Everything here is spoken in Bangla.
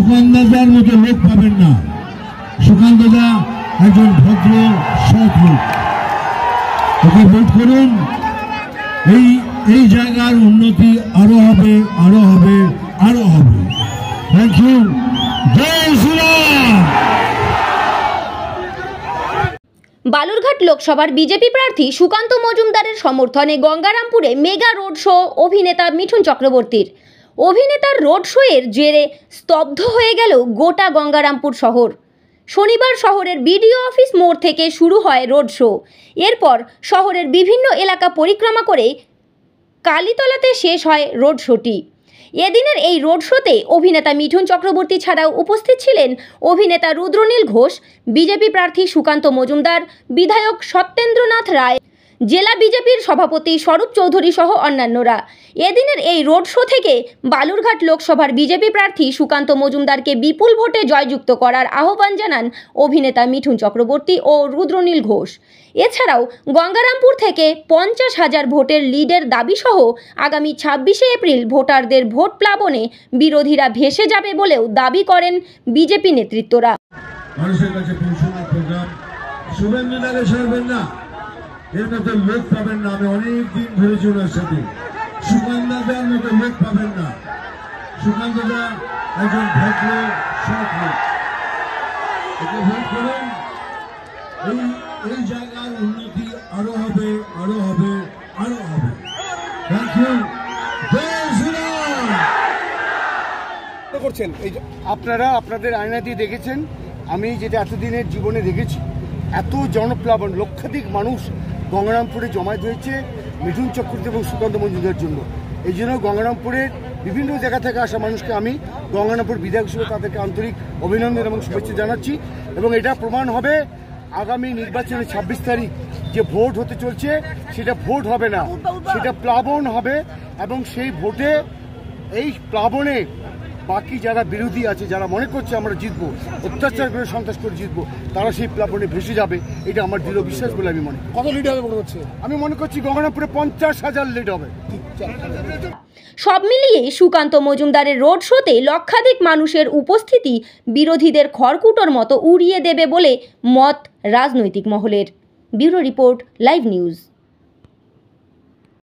সুকান্তদার মতো লোক পাবেন না। সুকান্তদা একজন ভদ্র সৎ লোক, ওকে ভোট করুন। এই জায়গার উন্নতি আরো হবে, আরো হবে, আরো হবে। Thank you. জয় শ্রীরাম। বালুরঘাট লোকসভার বিজেপি প্রার্থী সুকান্ত মজুমদারের সমর্থনে গঙ্গারামপুরে মেগা রোড শো অভিনেতা মিঠুন চক্রবর্তীর। অভিনেতার রোড শো এর জেরে স্তব্ধ হয়ে গেল গোটা গঙ্গারামপুর শহর। শনিবার শহরের বিডিও অফিস মোড় থেকে শুরু হয় রোড শো। এরপর শহরের বিভিন্ন এলাকা পরিক্রমা করে কালীতলাতে শেষ হয় রোড শোটি। এদিনের এই রোড শোতে অভিনেতা মিঠুন চক্রবর্তী ছাড়াও উপস্থিত ছিলেন অভিনেতা রুদ্রনীল ঘোষ, বিজেপি প্রার্থী সুকান্ত মজুমদার, বিধায়ক সত্যেন্দ্রনাথ রায়, জেলা বিজেপির সভাপতি স্বরূপ চৌধুরী সহ অন্যান্যরা। এদিনের এই রোড শো থেকে বালুরঘাট লোকসভার বিজেপি প্রার্থী সুকান্ত মজুমদারকে বিপুল ভোটে জয়যুক্ত করার আহ্বান জানান অভিনেতা মিঠুন চক্রবর্তী ও রুদ্রনীল ঘোষ। এছাড়াও গঙ্গারামপুর থেকে 50,000 ভোটের লিডের দাবিসহ আগামী 26শে এপ্রিল ভোটারদের ভোট প্লাবনে বিরোধীরা ভেসে যাবে বলেও দাবি করেন বিজেপি নেতৃত্বরা। মানুষের কাছে পৌঁছানোর প্রোগ্রাম শুভেন্দুদাকে ছাড়বেন না, এর মতো লোক পাবেন না। আমি অনেক দিন ধরেছি ওনার সাথে। সুকান্তদার মতো লোক পাবেন না। সুকান্তদা একজন ভদ্র সৎ লোক, একে ভোট করুন। এই জায়গার উন্নতি আরো হবে, আরো হবে, আরো হবে। Thank you. জয় শ্রীরাম। করছেন এই আপনারা আপনাদের আয়না দিয়ে দেখেছেন, আমি যেটা এতদিনের জীবনে দেখেছি, এত জনপ্লাবন, লক্ষাধিক মানুষ গঙ্গারামপুরে জমায়েত হয়েছে মিঠুন চক্রবর্তী এবং সুকান্ত মজুমদারের জন্য। এই জন্য গঙ্গারামপুরের বিভিন্ন জায়গা থেকে আসা মানুষকে আমি গঙ্গারামপুর বিধায়ক হিসেবে তাদেরকে আন্তরিক অভিনন্দন এবং শুভেচ্ছা জানাচ্ছি। এবং এটা প্রমাণ হবে আগামী নির্বাচনে 26 তারিখ যে ভোট হতে চলছে সেটা ভোট হবে না, সেটা প্লাবন হবে। এবং সেই ভোটে, এই প্লাবনে বাকি যারা বিরোধী আছে, যারা মনে করছে আমরা জিতবো, অত্যাচার করে সন্ত্রাস করে জিতবো, তারা সেই প্লাবনে ভেসে যাবে। এটা আমার দৃঢ় বিশ্বাস বলে আমি মনে করি। কত লিড হবে মনে হচ্ছে? আমি মনে করছি গঙ্গারামপুরে 50,000 লিড হবে। সব মিলিয়ে সুকান্ত মজুমদারের রোড শোতে লক্ষাধিক মানুষের উপস্থিতি বিরোধীদের খড়কুটোর মতো উড়িয়ে দেবে বলে মত রাজনৈতিক মহলের। Bureau report, live news.